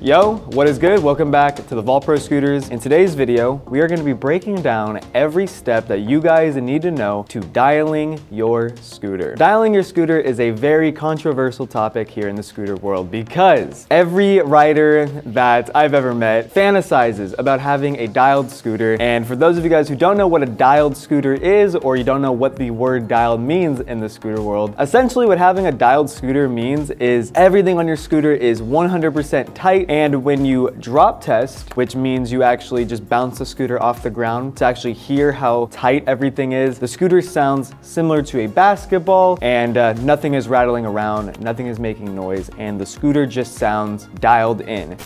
Yo, what is good? Welcome back to TheVaultProScooters. In today's video, we are going to be breaking down every step that you guys need to know to dialing your scooter. Dialing your scooter is a very controversial topic here in the scooter world because every rider that I've ever met fantasizes about having a dialed scooter. And for those of you guys who don't know what a dialed scooter is, or you don't know what the word dialed means in the scooter world, essentially what having a dialed scooter means is everything on your scooter is 100% tight. And when you drop test, which means you actually just bounce the scooter off the ground to actually hear how tight everything is, the scooter sounds similar to a basketball, and nothing is rattling around, nothing is making noise, and the scooter just sounds dialed in.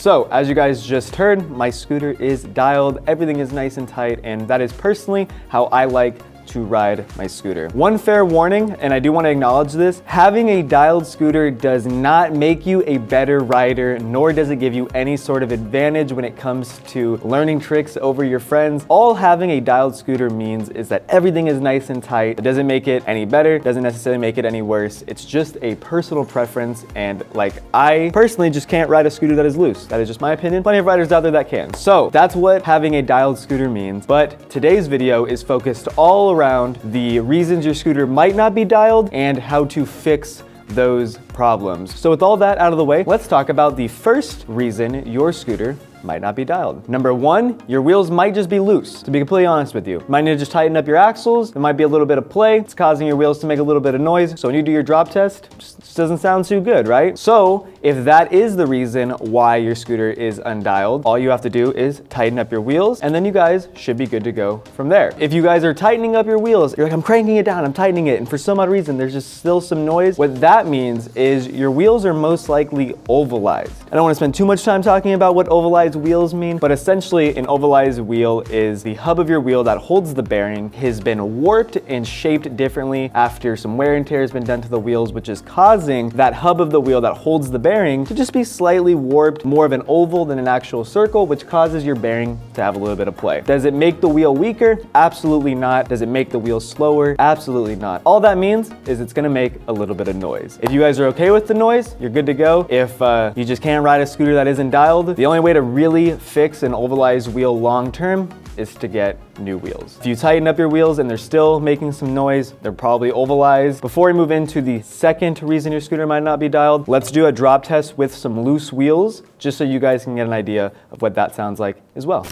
So, as you guys just heard, my scooter is dialed, everything is nice and tight, and that is personally how I like to ride my scooter. One fair warning, and I do want to acknowledge this, having a dialed scooter does not make you a better rider, nor does it give you any sort of advantage when it comes to learning tricks over your friends. All having a dialed scooter means is that everything is nice and tight. It doesn't make it any better, doesn't necessarily make it any worse. It's just a personal preference, and like, I personally just can't ride a scooter that is loose. That is just my opinion. Plenty of riders out there that can. So that's what having a dialed scooter means. But today's video is focused all around the reasons your scooter might not be dialed and how to fix those problems. So with all that out of the way, let's talk about the first reason your scooter might not be dialed. Number one, your wheels might just be loose. To be completely honest with you, you might need to just tighten up your axles. There might be a little bit of play. It's causing your wheels to make a little bit of noise. So when you do your drop test, it just doesn't sound too good, right? So if that is the reason why your scooter is undialed, all you have to do is tighten up your wheels, and then you guys should be good to go from there. If you guys are tightening up your wheels, you're like, I'm cranking it down, I'm tightening it, and for some odd reason, there's just still some noise. What that means is your wheels are most likely ovalized. I don't want to spend too much time talking about what ovalized wheels mean, but essentially an ovalized wheel is the hub of your wheel that holds the bearing has been warped and shaped differently after some wear and tear has been done to the wheels, which is causing that hub of the wheel that holds the bearing to just be slightly warped, more of an oval than an actual circle, which causes your bearing to have a little bit of play. Does it make the wheel weaker? Absolutely not. Does it make the wheel slower? Absolutely not. All that means is it's gonna make a little bit of noise. If you guys are okay with the noise, you're good to go. If you just can't ride a scooter that isn't dialed, the only way to really fix an ovalized wheel long term is to get new wheels. If you tighten up your wheels and they're still making some noise, they're probably ovalized. Before we move into the second reason your scooter might not be dialed, let's do a drop test with some loose wheels, just so you guys can get an idea of what that sounds like as well.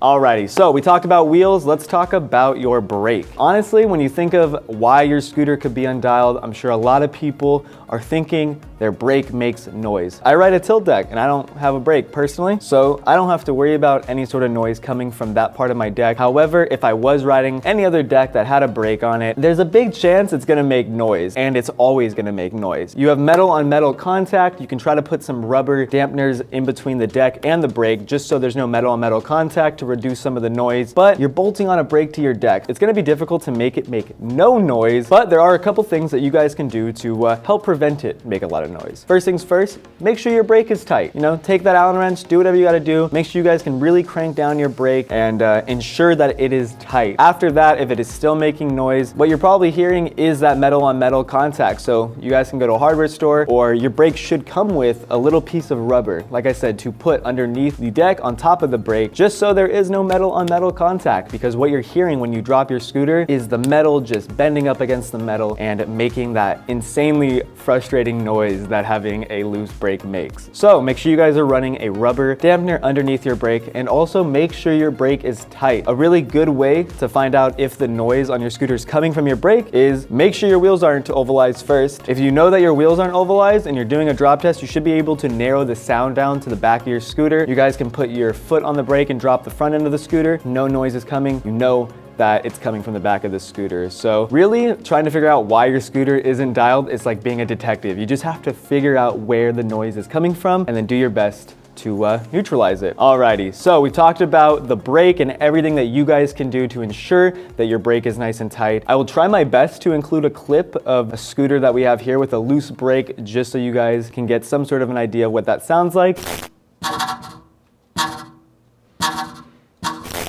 Alrighty, so we talked about wheels, let's talk about your brake. Honestly, when you think of why your scooter could be undialed, I'm sure a lot of people are thinking their brake makes noise. I ride a tilt deck and I don't have a brake personally, so I don't have to worry about any sort of noise coming from that part of my deck. However, if I was riding any other deck that had a brake on it, there's a big chance it's gonna make noise, and it's always gonna make noise. You have metal on metal contact. You can try to put some rubber dampeners in between the deck and the brake just so there's no metal on metal contact to reduce some of the noise, but you're bolting on a brake to your deck. It's gonna be difficult to make it make no noise, but there are a couple things that you guys can do to help prevent it make a lot of noise. First things first, make sure your brake is tight. You know, take that Allen wrench, do whatever you gotta do. Make sure you guys can really crank down your brake and ensure that it is tight. After that, if it is still making noise, what you're probably hearing is that metal on metal contact. So you guys can go to a hardware store, or your brake should come with a little piece of rubber, like I said, to put underneath the deck on top of the brake, just so there is no metal on metal contact, because what you're hearing when you drop your scooter is the metal just bending up against the metal and making that insanely frustrating noise that having a loose brake makes. So make sure you guys are running a rubber dampener underneath your brake, and also make sure your brake is tight. A really good way to find out if the noise on your scooter is coming from your brake is make sure your wheels aren't ovalized first. If you know that your wheels aren't ovalized and you're doing a drop test, you should be able to narrow the sound down to the back of your scooter. You guys can put your foot on the brake and drop the front end of the scooter. No noise is coming. You know that it's coming from the back of the scooter. So really trying to figure out why your scooter isn't dialed is like being a detective. You just have to figure out where the noise is coming from and then do your best to neutralize it. Alrighty, so we talked about the brake and everything that you guys can do to ensure that your brake is nice and tight. I will try my best to include a clip of a scooter that we have here with a loose brake, just so you guys can get some sort of an idea of what that sounds like.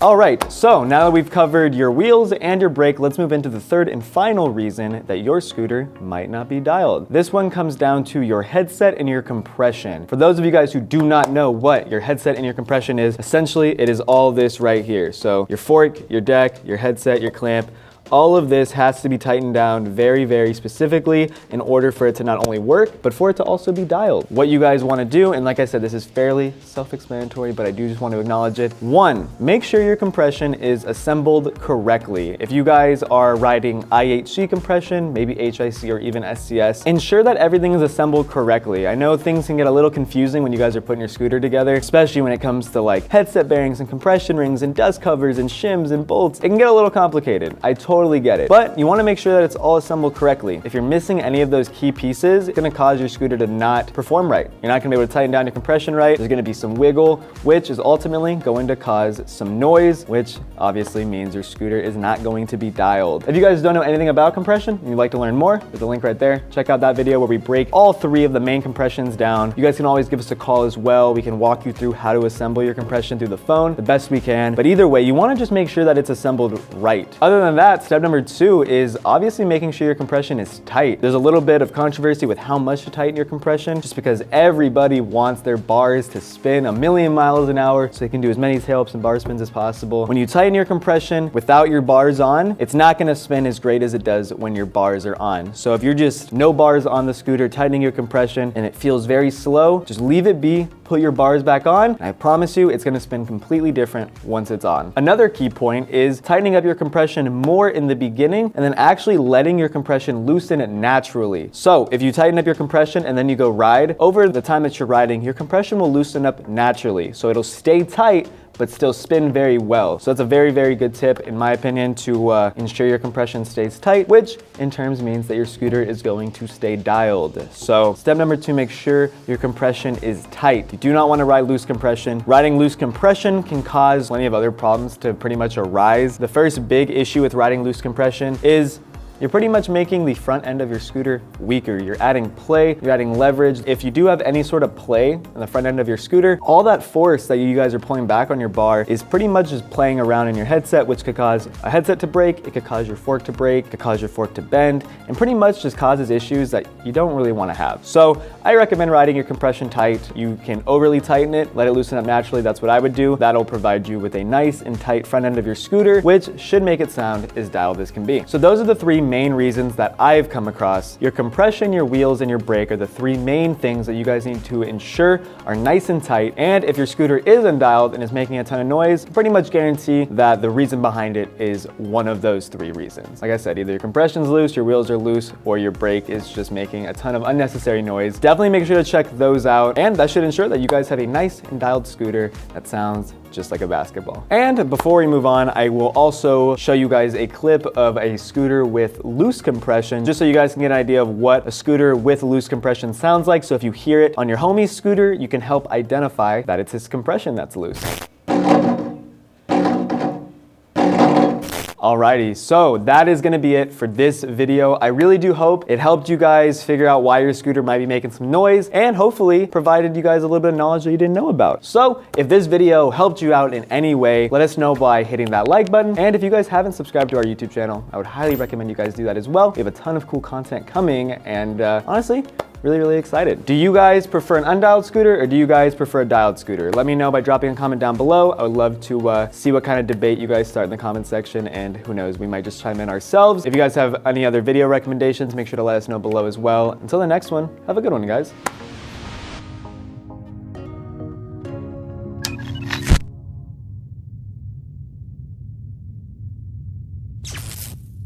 All right, so now that we've covered your wheels and your brake, let's move into the third and final reason that your scooter might not be dialed. This one comes down to your headset and your compression. For those of you guys who do not know what your headset and your compression is, essentially it is all this right here. So your fork, your deck, your headset, your clamp, all of this has to be tightened down very, very specifically in order for it to not only work, but for it to also be dialed. What you guys want to do, and like I said, this is fairly self-explanatory, but I do just want to acknowledge it. One, make sure your compression is assembled correctly. If you guys are riding IHC compression, maybe HIC or even SCS, ensure that everything is assembled correctly. I know things can get a little confusing when you guys are putting your scooter together, especially when it comes to like headset bearings and compression rings and dust covers and shims and bolts. It can get a little complicated. I totally get it. But you want to make sure that it's all assembled correctly. If you're missing any of those key pieces, it's going to cause your scooter to not perform right. You're not going to be able to tighten down your compression right. There's going to be some wiggle, which is ultimately going to cause some noise, which obviously means your scooter is not going to be dialed. If you guys don't know anything about compression and you'd like to learn more, there's a link right there. Check out that video where we break all three of the main compressions down. You guys can always give us a call as well. We can walk you through how to assemble your compression through the phone the best we can. But either way, you want to just make sure that it's assembled right. Other than that, step number 2 is obviously making sure your compression is tight. There's a little bit of controversy with how much to tighten your compression, just because everybody wants their bars to spin a million miles an hour so they can do as many tail ups and bar spins as possible. When you tighten your compression without your bars on, it's not going to spin as great as it does when your bars are on. So if you're just no bars on the scooter, tightening your compression and it feels very slow, just leave it be, put your bars back on, and I promise you it's going to spin completely different once it's on. Another key point is tightening up your compression more in the beginning and then actually letting your compression loosen it naturally. So if you tighten up your compression and then you go ride, over the time that you're riding, your compression will loosen up naturally. So it'll stay tight, but still spin very well. So that's a very, very good tip, in my opinion, to ensure your compression stays tight, which in terms means that your scooter is going to stay dialed. So step number 2, make sure your compression is tight. You do not want to ride loose compression. Riding loose compression can cause plenty of other problems to pretty much arise. The first big issue with riding loose compression is you're pretty much making the front end of your scooter weaker. You're adding play, you're adding leverage. If you do have any sort of play in the front end of your scooter, all that force that you guys are pulling back on your bar is pretty much just playing around in your headset, which could cause a headset to break, it could cause your fork to break, it could cause your fork to bend, and pretty much just causes issues that you don't really want to have. So I recommend riding your compression tight. You can overly tighten it, let it loosen up naturally. That's what I would do. That'll provide you with a nice and tight front end of your scooter, which should make it sound as dialed as can be. So those are the 3 main reasons that I've come across. Your compression, your wheels, and your brake are the 3 main things that you guys need to ensure are nice and tight. And if your scooter is undialed and is making a ton of noise, pretty much guarantee that the reason behind it is one of those 3 reasons. Like I said, either your compression's loose, your wheels are loose, or your brake is just making a ton of unnecessary noise. Definitely make sure to check those out, and that should ensure that you guys have a nice and dialed scooter that sounds just like a basketball. And before we move on, I will also show you guys a clip of a scooter with loose compression, just so you guys can get an idea of what a scooter with loose compression sounds like. So if you hear it on your homie's scooter, you can help identify that it's his compression that's loose. Alrighty, so that is gonna be it for this video. I really do hope it helped you guys figure out why your scooter might be making some noise, and hopefully provided you guys a little bit of knowledge that you didn't know about. So if this video helped you out in any way, let us know by hitting that like button. And if you guys haven't subscribed to our YouTube channel, I would highly recommend you guys do that as well. We have a ton of cool content coming, and honestly, really excited. Do you guys prefer an undialed scooter, or do you guys prefer a dialed scooter? Let me know by dropping a comment down below. I would love to see what kind of debate you guys start in the comment section, and who knows, we might just chime in ourselves. If you guys have any other video recommendations, make sure to let us know below as well. Until the next one, have a good one, guys.